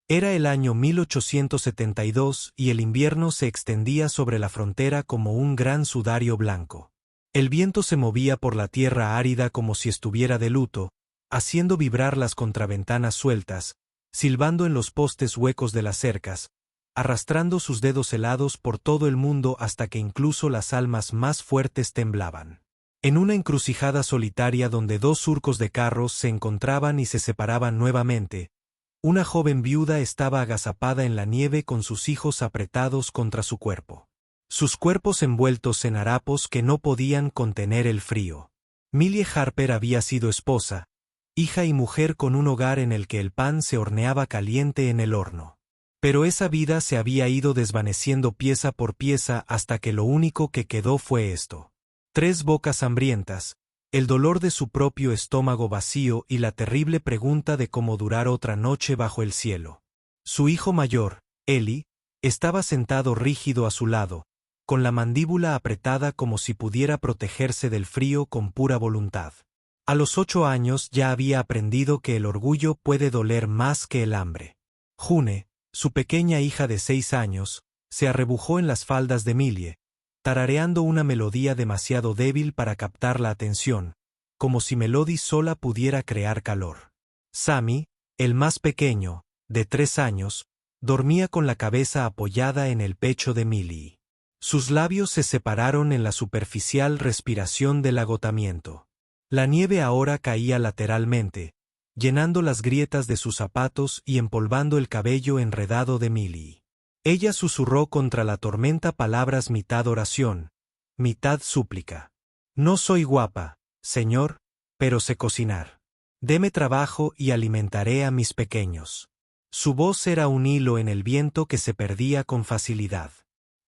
Era el año 1872 y el invierno se extendía sobre la frontera como un gran sudario blanco. El viento se movía por la tierra árida como si estuviera de luto, haciendo vibrar las contraventanas sueltas, silbando en los postes huecos de las cercas, arrastrando sus dedos helados por todo el mundo hasta que incluso las almas más fuertes temblaban. En una encrucijada solitaria donde dos surcos de carros se encontraban y se separaban nuevamente, una joven viuda estaba agazapada en la nieve con sus hijos apretados contra su cuerpo. Sus cuerpos envueltos en harapos que no podían contener el frío. Millie Harper había sido esposa, hija y mujer con un hogar en el que el pan se horneaba caliente en el horno. Pero esa vida se había ido desvaneciendo pieza por pieza hasta que lo único que quedó fue esto. 3 bocas hambrientas, el dolor de su propio estómago vacío y la terrible pregunta de cómo durar otra noche bajo el cielo. Su hijo mayor, Eli, estaba sentado rígido a su lado, con la mandíbula apretada como si pudiera protegerse del frío con pura voluntad. A los 8 años ya había aprendido que el orgullo puede doler más que el hambre. June, su pequeña hija de 6 años, se arrebujó en las faldas de Millie, tarareando una melodía demasiado débil para captar la atención, como si Melody sola pudiera crear calor. Sammy, el más pequeño, de 3 años, dormía con la cabeza apoyada en el pecho de Millie. Sus labios se separaron en la superficial respiración del agotamiento. La nieve ahora caía lateralmente, llenando las grietas de sus zapatos y empolvando el cabello enredado de Millie. Ella susurró contra la tormenta palabras mitad oración, mitad súplica. No soy guapa, señor, pero sé cocinar. Deme trabajo y alimentaré a mis pequeños. Su voz era un hilo en el viento que se perdía con facilidad.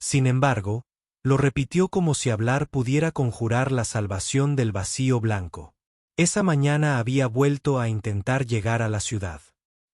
Sin embargo, lo repitió como si hablar pudiera conjurar la salvación del vacío blanco. Esa mañana había vuelto a intentar llegar a la ciudad.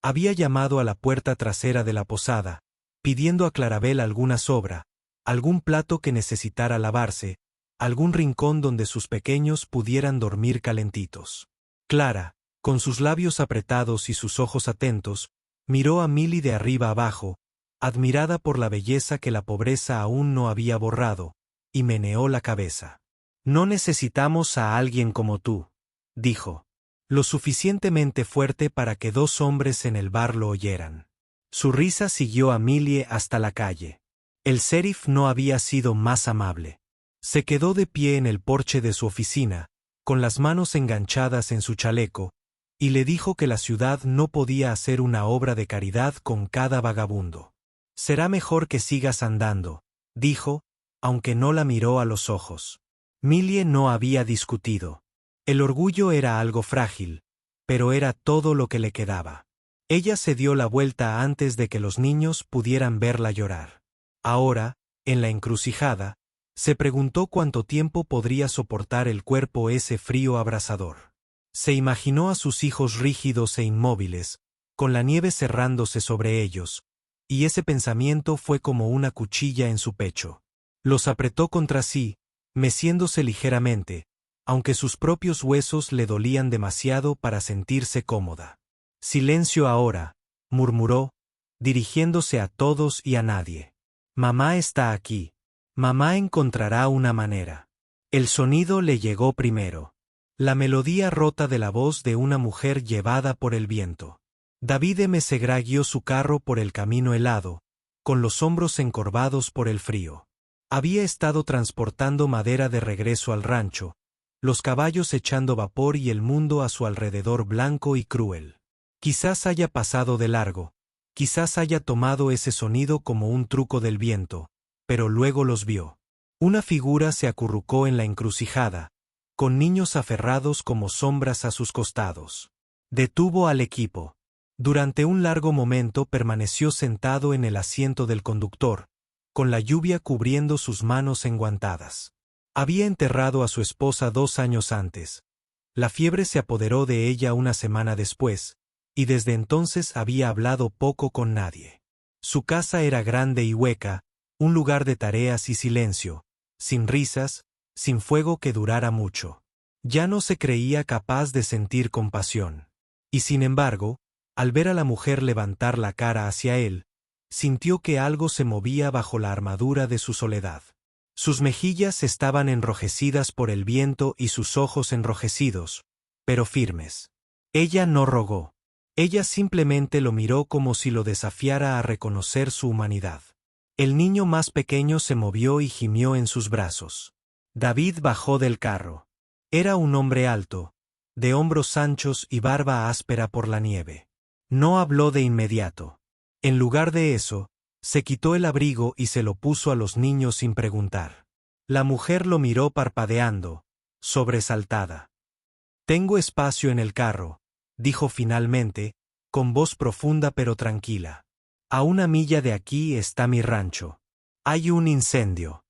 Había llamado a la puerta trasera de la posada, pidiendo a Clarabel alguna sobra, algún plato que necesitara lavarse, algún rincón donde sus pequeños pudieran dormir calentitos. Clara, con sus labios apretados y sus ojos atentos, miró a Millie de arriba abajo, admirada por la belleza que la pobreza aún no había borrado, y meneó la cabeza. No necesitamos a alguien como tú, dijo, lo suficientemente fuerte para que 2 hombres en el bar lo oyeran. Su risa siguió a Millie hasta la calle. El sheriff no había sido más amable. Se quedó de pie en el porche de su oficina, con las manos enganchadas en su chaleco, y le dijo que la ciudad no podía hacer una obra de caridad con cada vagabundo. Será mejor que sigas andando, dijo, aunque no la miró a los ojos. Millie no había discutido. El orgullo era algo frágil, pero era todo lo que le quedaba. Ella se dio la vuelta antes de que los niños pudieran verla llorar. Ahora, en la encrucijada, se preguntó cuánto tiempo podría soportar el cuerpo ese frío abrasador. Se imaginó a sus hijos rígidos e inmóviles, con la nieve cerrándose sobre ellos, y ese pensamiento fue como una cuchilla en su pecho. Los apretó contra sí, meciéndose ligeramente, aunque sus propios huesos le dolían demasiado para sentirse cómoda. Silencio ahora, murmuró, dirigiéndose a todos y a nadie. Mamá está aquí. Mamá encontrará una manera. El sonido le llegó primero. La melodía rota de la voz de una mujer llevada por el viento. David M. Segura guió su carro por el camino helado, con los hombros encorvados por el frío. Había estado transportando madera de regreso al rancho, los caballos echando vapor y el mundo a su alrededor blanco y cruel. Quizás haya pasado de largo, quizás haya tomado ese sonido como un truco del viento, pero luego los vio. Una figura se acurrucó en la encrucijada, con niños aferrados como sombras a sus costados. Detuvo al equipo. Durante un largo momento permaneció sentado en el asiento del conductor, con la lluvia cubriendo sus manos enguantadas. Había enterrado a su esposa 2 años antes. La fiebre se apoderó de ella una semana después, y desde entonces había hablado poco con nadie. Su casa era grande y hueca, un lugar de tareas y silencio, sin risas, sin fuego que durara mucho. Ya no se creía capaz de sentir compasión. Y sin embargo, Al ver a la mujer levantar la cara hacia él, sintió que algo se movía bajo la armadura de su soledad. Sus mejillas estaban enrojecidas por el viento y sus ojos enrojecidos, pero firmes. Ella no rogó. Ella simplemente lo miró como si lo desafiara a reconocer su humanidad. El niño más pequeño se movió y gimió en sus brazos. David bajó del carro. Era un hombre alto, de hombros anchos y barba áspera por la nieve. No habló de inmediato. En lugar de eso, se quitó el abrigo y se lo puso a los niños sin preguntar. La mujer lo miró parpadeando, sobresaltada. «Tengo espacio en el carro», dijo finalmente, con voz profunda pero tranquila. «A 1 milla de aquí está mi rancho. Hay un incendio».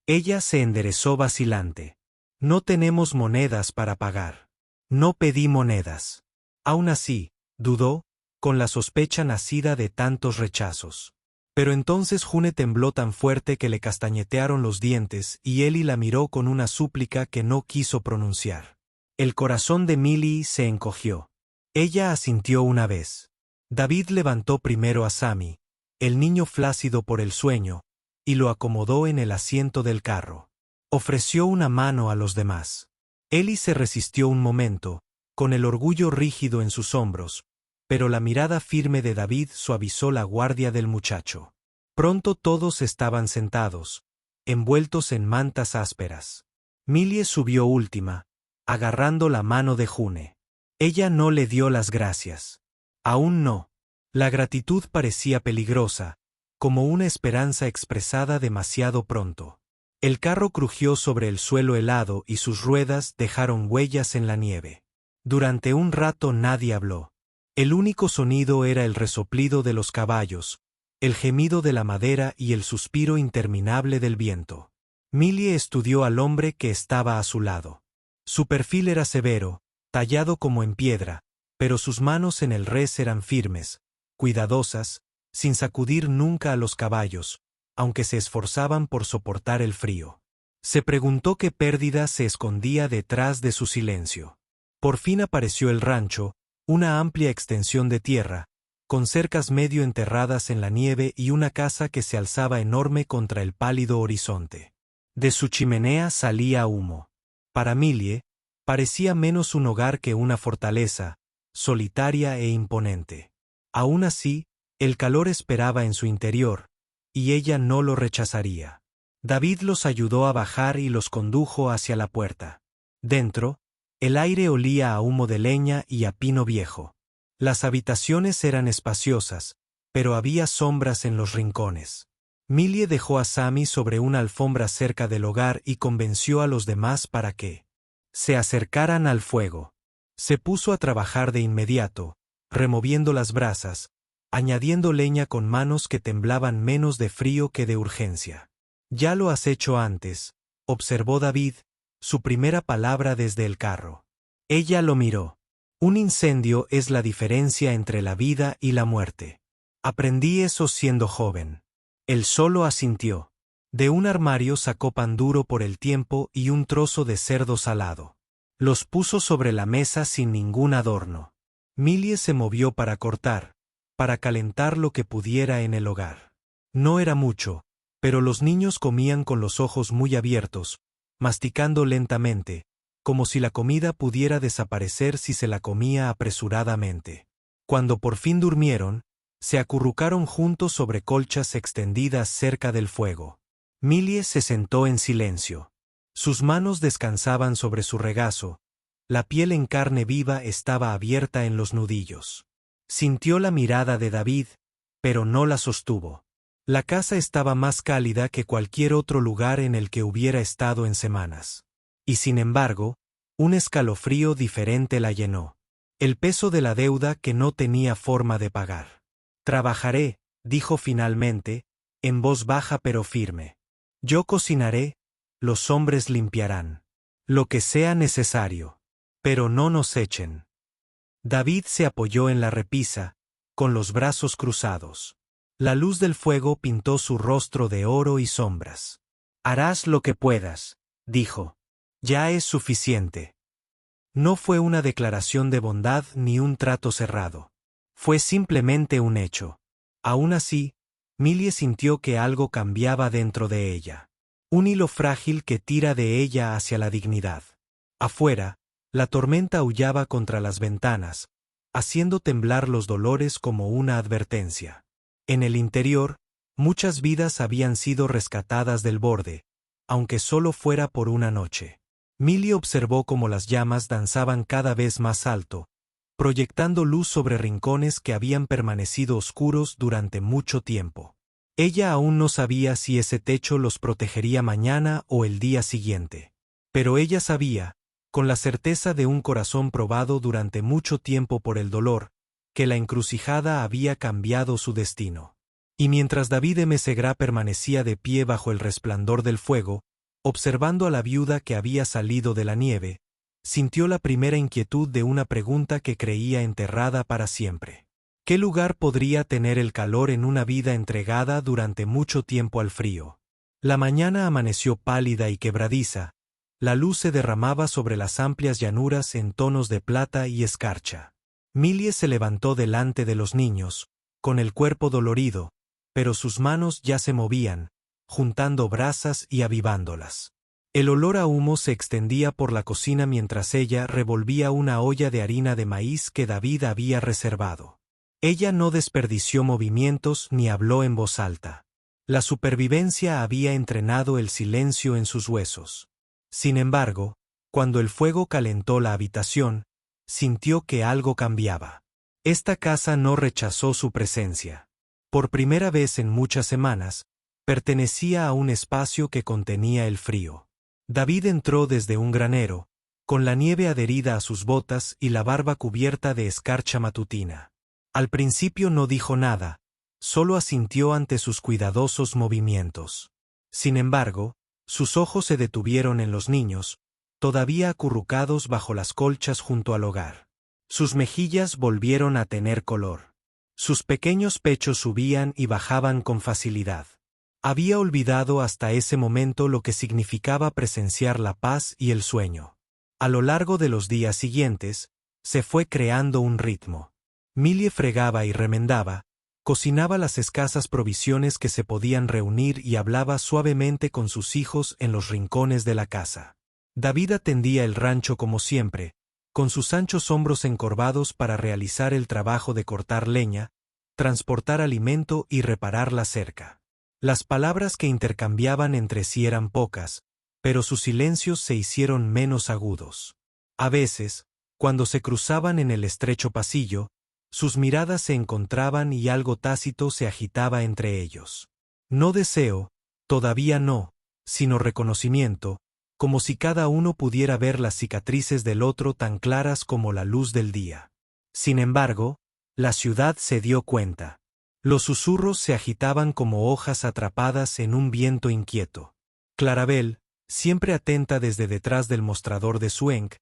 Ella se enderezó vacilante. «No tenemos monedas para pagar». «No pedí monedas». Aún así, dudó, con la sospecha nacida de tantos rechazos. Pero entonces June tembló tan fuerte que le castañetearon los dientes y Eli la miró con una súplica que no quiso pronunciar. El corazón de Millie se encogió. Ella asintió una vez. David levantó primero a Sammy, el niño flácido por el sueño, y lo acomodó en el asiento del carro. Ofreció una mano a los demás. Eli se resistió un momento, con el orgullo rígido en sus hombros, pero la mirada firme de David suavizó la guardia del muchacho. Pronto todos estaban sentados, envueltos en mantas ásperas. Millie subió última, agarrando la mano de June. Ella no le dio las gracias. Aún no. La gratitud parecía peligrosa, como una esperanza expresada demasiado pronto. El carro crujió sobre el suelo helado y sus ruedas dejaron huellas en la nieve. Durante un rato nadie habló. El único sonido era el resoplido de los caballos, el gemido de la madera y el suspiro interminable del viento. Millie estudió al hombre que estaba a su lado. Su perfil era severo, tallado como en piedra, pero sus manos en el res eran firmes, cuidadosas, sin sacudir nunca a los caballos, aunque se esforzaban por soportar el frío. Se preguntó qué pérdida se escondía detrás de su silencio. Por fin apareció el rancho, una amplia extensión de tierra, con cercas medio enterradas en la nieve y una casa que se alzaba enorme contra el pálido horizonte. De su chimenea salía humo. Para Millie, parecía menos un hogar que una fortaleza, solitaria e imponente. Aún así, el calor esperaba en su interior, y ella no lo rechazaría. David los ayudó a bajar y los condujo hacia la puerta. Dentro, el aire olía a humo de leña y a pino viejo. Las habitaciones eran espaciosas, pero había sombras en los rincones. Millie dejó a Sammy sobre una alfombra cerca del hogar y convenció a los demás para que se acercaran al fuego. Se puso a trabajar de inmediato, removiendo las brasas, añadiendo leña con manos que temblaban menos de frío que de urgencia. «Ya lo has hecho antes», observó David, su primera palabra desde el carro. Ella lo miró. «Un incendio es la diferencia entre la vida y la muerte. Aprendí eso siendo joven». Él solo asintió. De un armario sacó pan duro por el tiempo y un trozo de cerdo salado. Los puso sobre la mesa sin ningún adorno. Millie se movió para cortar, para calentar lo que pudiera en el hogar. No era mucho, pero los niños comían con los ojos muy abiertos, masticando lentamente, como si la comida pudiera desaparecer si se la comía apresuradamente. Cuando por fin durmieron, se acurrucaron juntos sobre colchas extendidas cerca del fuego. Millie se sentó en silencio. Sus manos descansaban sobre su regazo, la piel en carne viva estaba abierta en los nudillos. Sintió la mirada de David, pero no la sostuvo. La casa estaba más cálida que cualquier otro lugar en el que hubiera estado en semanas. Y sin embargo, un escalofrío diferente la llenó. El peso de la deuda que no tenía forma de pagar. «Trabajaré», dijo finalmente, en voz baja pero firme. «Yo cocinaré, los hombres limpiarán. Lo que sea necesario. Pero no nos echen». David se apoyó en la repisa, con los brazos cruzados. La luz del fuego pintó su rostro de oro y sombras. «Harás lo que puedas», dijo. «Ya es suficiente». No fue una declaración de bondad ni un trato cerrado. Fue simplemente un hecho. Aún así, Millie sintió que algo cambiaba dentro de ella. Un hilo frágil que tira de ella hacia la dignidad. Afuera, la tormenta aullaba contra las ventanas, haciendo temblar los dolores como una advertencia. En el interior, muchas vidas habían sido rescatadas del borde, aunque solo fuera por una noche. Millie observó cómo las llamas danzaban cada vez más alto, proyectando luz sobre rincones que habían permanecido oscuros durante mucho tiempo. Ella aún no sabía si ese techo los protegería mañana o el día siguiente. Pero ella sabía, con la certeza de un corazón probado durante mucho tiempo por el dolor, que la encrucijada había cambiado su destino. Y mientras David M. Segra permanecía de pie bajo el resplandor del fuego, observando a la viuda que había salido de la nieve, sintió la primera inquietud de una pregunta que creía enterrada para siempre. ¿Qué lugar podría tener el calor en una vida entregada durante mucho tiempo al frío? La mañana amaneció pálida y quebradiza, la luz se derramaba sobre las amplias llanuras en tonos de plata y escarcha. Millie se levantó delante de los niños, con el cuerpo dolorido, pero sus manos ya se movían, juntando brasas y avivándolas. El olor a humo se extendía por la cocina mientras ella revolvía una olla de harina de maíz que David había reservado. Ella no desperdició movimientos ni habló en voz alta. La supervivencia había entrenado el silencio en sus huesos. Sin embargo, cuando el fuego calentó la habitación, sintió que algo cambiaba. Esta casa no rechazó su presencia. Por primera vez en muchas semanas, pertenecía a un espacio que contenía el frío. David entró desde un granero, con la nieve adherida a sus botas y la barba cubierta de escarcha matutina. Al principio no dijo nada, solo asintió ante sus cuidadosos movimientos. Sin embargo, sus ojos se detuvieron en los niños, todavía acurrucados bajo las colchas junto al hogar. Sus mejillas volvieron a tener color. Sus pequeños pechos subían y bajaban con facilidad. Había olvidado hasta ese momento lo que significaba presenciar la paz y el sueño. A lo largo de los días siguientes, se fue creando un ritmo. Millie fregaba y remendaba, cocinaba las escasas provisiones que se podían reunir y hablaba suavemente con sus hijos en los rincones de la casa. David atendía el rancho como siempre, con sus anchos hombros encorvados para realizar el trabajo de cortar leña, transportar alimento y reparar la cerca. Las palabras que intercambiaban entre sí eran pocas, pero sus silencios se hicieron menos agudos. A veces, cuando se cruzaban en el estrecho pasillo, sus miradas se encontraban y algo tácito se agitaba entre ellos. No deseo, todavía no, sino reconocimiento, como si cada uno pudiera ver las cicatrices del otro tan claras como la luz del día. Sin embargo, la ciudad se dio cuenta. Los susurros se agitaban como hojas atrapadas en un viento inquieto. Clarabel, siempre atenta desde detrás del mostrador de Swank,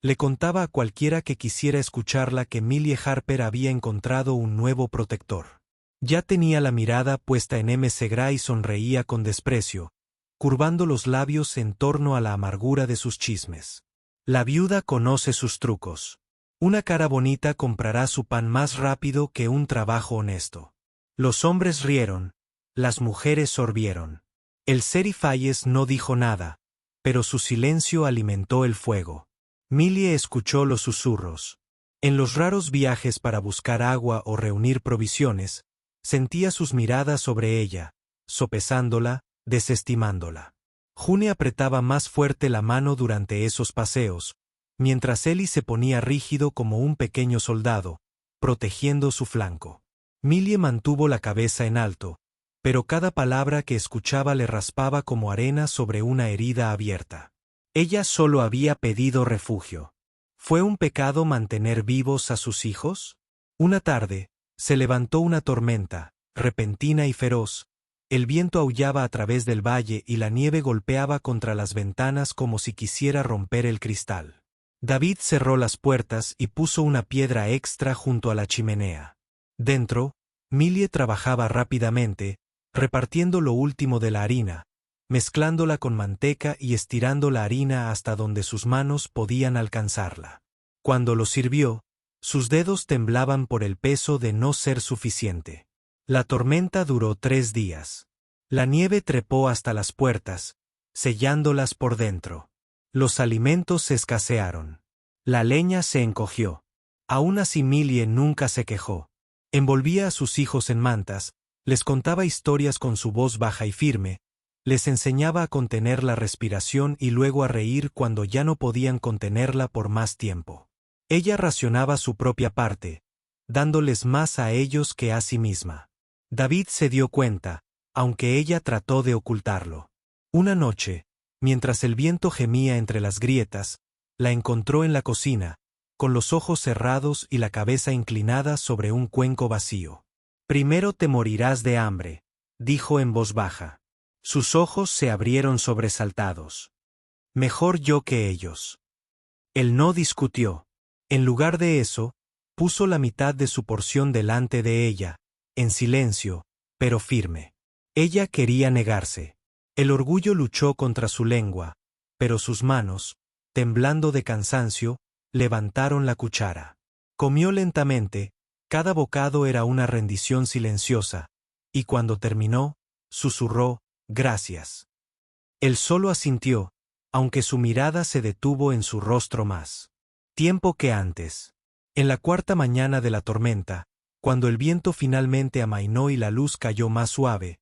le contaba a cualquiera que quisiera escucharla que Millie Harper había encontrado un nuevo protector. Ya tenía la mirada puesta en M. Segra y sonreía con desprecio, curvando los labios en torno a la amargura de sus chismes. La viuda conoce sus trucos. Una cara bonita comprará su pan más rápido que un trabajo honesto. Los hombres rieron, las mujeres sorbieron. El sheriff Hayes no dijo nada, pero su silencio alimentó el fuego. Millie escuchó los susurros. En los raros viajes para buscar agua o reunir provisiones, sentía sus miradas sobre ella, sopesándola, desestimándola. June apretaba más fuerte la mano durante esos paseos, mientras Ellie se ponía rígido como un pequeño soldado, protegiendo su flanco. Millie mantuvo la cabeza en alto, pero cada palabra que escuchaba le raspaba como arena sobre una herida abierta. Ella solo había pedido refugio. ¿Fue un pecado mantener vivos a sus hijos? Una tarde, se levantó una tormenta, repentina y feroz. El viento aullaba a través del valle y la nieve golpeaba contra las ventanas como si quisiera romper el cristal. David cerró las puertas y puso una piedra extra junto a la chimenea. Dentro, Millie trabajaba rápidamente, repartiendo lo último de la harina, mezclándola con manteca y estirando la harina hasta donde sus manos podían alcanzarla. Cuando lo sirvió, Sus dedos temblaban por el peso de no ser suficiente. La tormenta duró 3 días. La nieve trepó hasta las puertas, sellándolas por dentro. Los alimentos escasearon. La leña se encogió. Aún así Millie nunca se quejó. Envolvía a sus hijos en mantas, les contaba historias con su voz baja y firme, les enseñaba a contener la respiración y luego a reír cuando ya no podían contenerla por más tiempo. Ella racionaba su propia parte, dándoles más a ellos que a sí misma. David se dio cuenta, aunque ella trató de ocultarlo. Una noche, mientras el viento gemía entre las grietas, la encontró en la cocina, con los ojos cerrados y la cabeza inclinada sobre un cuenco vacío. «Primero te morirás de hambre», dijo en voz baja. Sus ojos se abrieron sobresaltados. «Mejor yo que ellos». Él no discutió. En lugar de eso, puso la mitad de su porción delante de ella, en silencio, pero firme. Ella quería negarse. El orgullo luchó contra su lengua, pero sus manos, temblando de cansancio, levantaron la cuchara. Comió lentamente, cada bocado era una rendición silenciosa, y cuando terminó, susurró, «Gracias». Él solo asintió, aunque su mirada se detuvo en su rostro más tiempo que antes. En la cuarta mañana de la tormenta, cuando el viento finalmente amainó y la luz cayó más suave,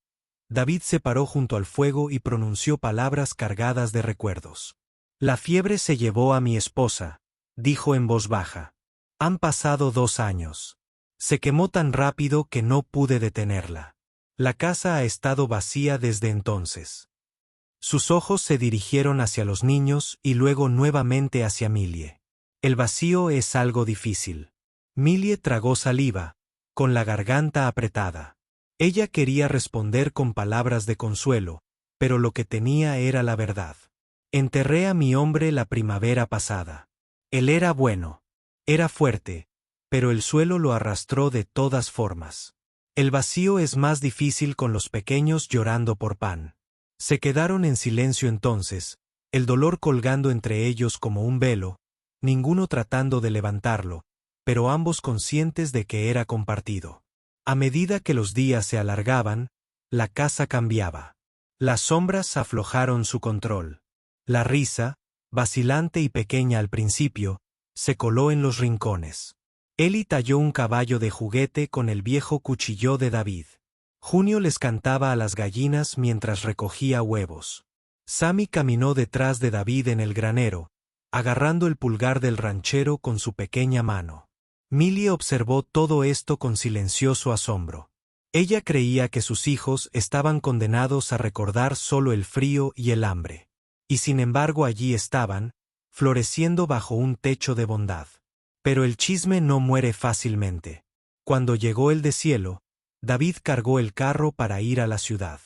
David se paró junto al fuego y pronunció palabras cargadas de recuerdos. «La fiebre se llevó a mi esposa», dijo en voz baja. «Han pasado 2 años. Se quemó tan rápido que no pude detenerla. La casa ha estado vacía desde entonces». Sus ojos se dirigieron hacia los niños y luego nuevamente hacia Millie. «El vacío es algo difícil». Millie tragó saliva, con la garganta apretada. Ella quería responder con palabras de consuelo, pero lo que tenía era la verdad. «Enterré a mi hombre la primavera pasada. Él era bueno. Era fuerte, pero el suelo lo arrastró de todas formas. El vacío es más difícil con los pequeños llorando por pan». Se quedaron en silencio entonces, el dolor colgando entre ellos como un velo, ninguno tratando de levantarlo, pero ambos conscientes de que era compartido. A medida que los días se alargaban, la casa cambiaba. Las sombras aflojaron su control. La risa, vacilante y pequeña al principio, se coló en los rincones. Eli talló un caballo de juguete con el viejo cuchillo de David. Junio les cantaba a las gallinas mientras recogía huevos. Sammy caminó detrás de David en el granero, agarrando el pulgar del ranchero con su pequeña mano. Millie observó todo esto con silencioso asombro. Ella creía que sus hijos estaban condenados a recordar solo el frío y el hambre. Y sin embargo allí estaban, floreciendo bajo un techo de bondad. Pero el chisme no muere fácilmente. Cuando llegó el deshielo, David cargó el carro para ir a la ciudad.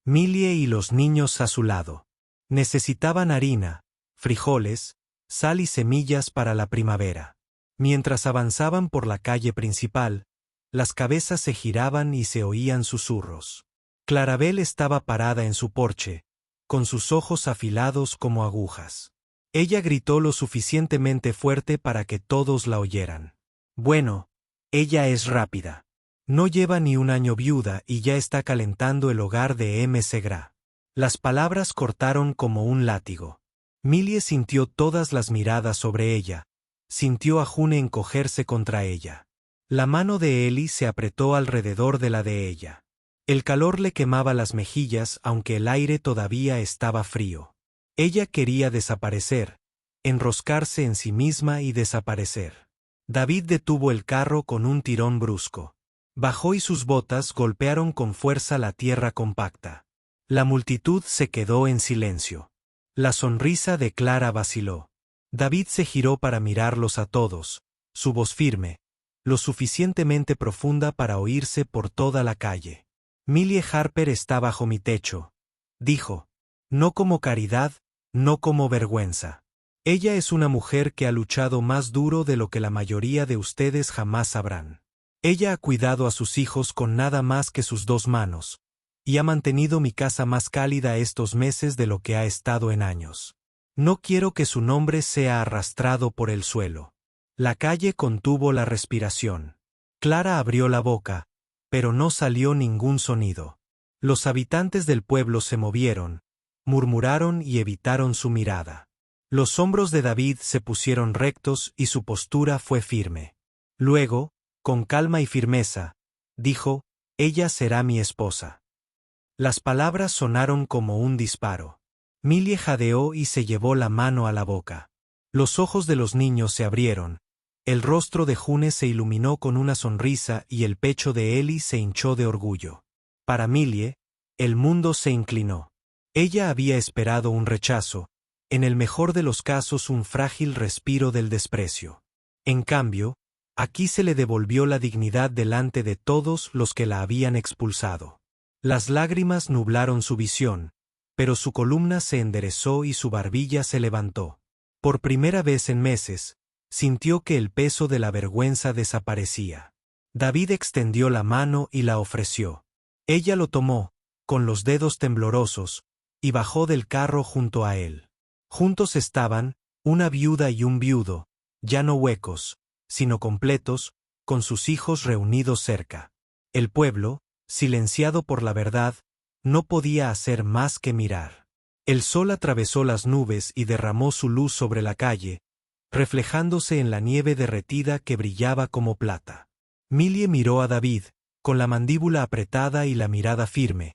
Millie y los niños a su lado. Necesitaban harina, frijoles, sal y semillas para la primavera. Mientras avanzaban por la calle principal, las cabezas se giraban y se oían susurros. Clarabel estaba parada en su porche, con sus ojos afilados como agujas. Ella gritó lo suficientemente fuerte para que todos la oyeran. «Bueno, ella es rápida. No lleva ni un año viuda y ya está calentando el hogar de M. Segra». Las palabras cortaron como un látigo. Millie sintió todas las miradas sobre ella, sintió a June encogerse contra ella. La mano de Eli se apretó alrededor de la de ella. El calor le quemaba las mejillas aunque el aire todavía estaba frío. Ella quería desaparecer, enroscarse en sí misma y desaparecer. David detuvo el carro con un tirón brusco. Bajó y sus botas golpearon con fuerza la tierra compacta. La multitud se quedó en silencio. La sonrisa de Clara vaciló. David se giró para mirarlos a todos, su voz firme, lo suficientemente profunda para oírse por toda la calle. «Millie Harper está bajo mi techo», dijo. «No como caridad, no como vergüenza. Ella es una mujer que ha luchado más duro de lo que la mayoría de ustedes jamás sabrán. Ella ha cuidado a sus hijos con nada más que sus 2 manos, y ha mantenido mi casa más cálida estos meses de lo que ha estado en años. No quiero que su nombre sea arrastrado por el suelo». La calle contuvo la respiración. Clara abrió la boca, pero no salió ningún sonido. Los habitantes del pueblo se movieron, murmuraron y evitaron su mirada. Los hombros de David se pusieron rectos y su postura fue firme. Luego, con calma y firmeza, dijo: «Ella será mi esposa». Las palabras sonaron como un disparo. Millie jadeó y se llevó la mano a la boca. Los ojos de los niños se abrieron, el rostro de June se iluminó con una sonrisa y el pecho de Eli se hinchó de orgullo. Para Millie, el mundo se inclinó. Ella había esperado un rechazo, en el mejor de los casos un frágil respiro del desprecio. En cambio, aquí se le devolvió la dignidad delante de todos los que la habían expulsado. Las lágrimas nublaron su visión, pero su columna se enderezó y su barbilla se levantó. Por primera vez en meses, sintió que el peso de la vergüenza desaparecía. David extendió la mano y la ofreció. Ella lo tomó, con los dedos temblorosos, y bajó del carro junto a él. Juntos estaban, una viuda y un viudo, ya no huecos, sino completos, con sus hijos reunidos cerca. El pueblo, silenciado por la verdad, no podía hacer más que mirar. El sol atravesó las nubes y derramó su luz sobre la calle, reflejándose en la nieve derretida que brillaba como plata. Millie miró a David, con la mandíbula apretada y la mirada firme,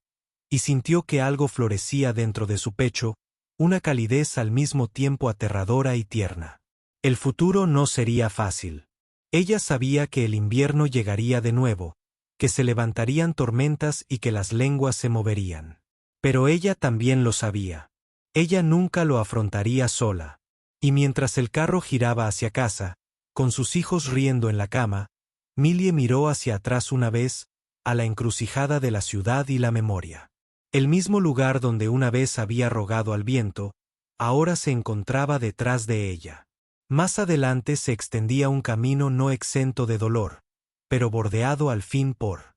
y sintió que algo florecía dentro de su pecho, una calidez al mismo tiempo aterradora y tierna. El futuro no sería fácil. Ella sabía que el invierno llegaría de nuevo, que se levantarían tormentas y que las lenguas se moverían. Pero ella también lo sabía. Ella nunca lo afrontaría sola. Y mientras el carro giraba hacia casa, con sus hijos riendo en la cama, Millie miró hacia atrás una vez, a la encrucijada de la ciudad y la memoria. El mismo lugar donde una vez había rogado al viento, ahora se encontraba detrás de ella. Más adelante se extendía un camino no exento de dolor, pero bordeado al fin por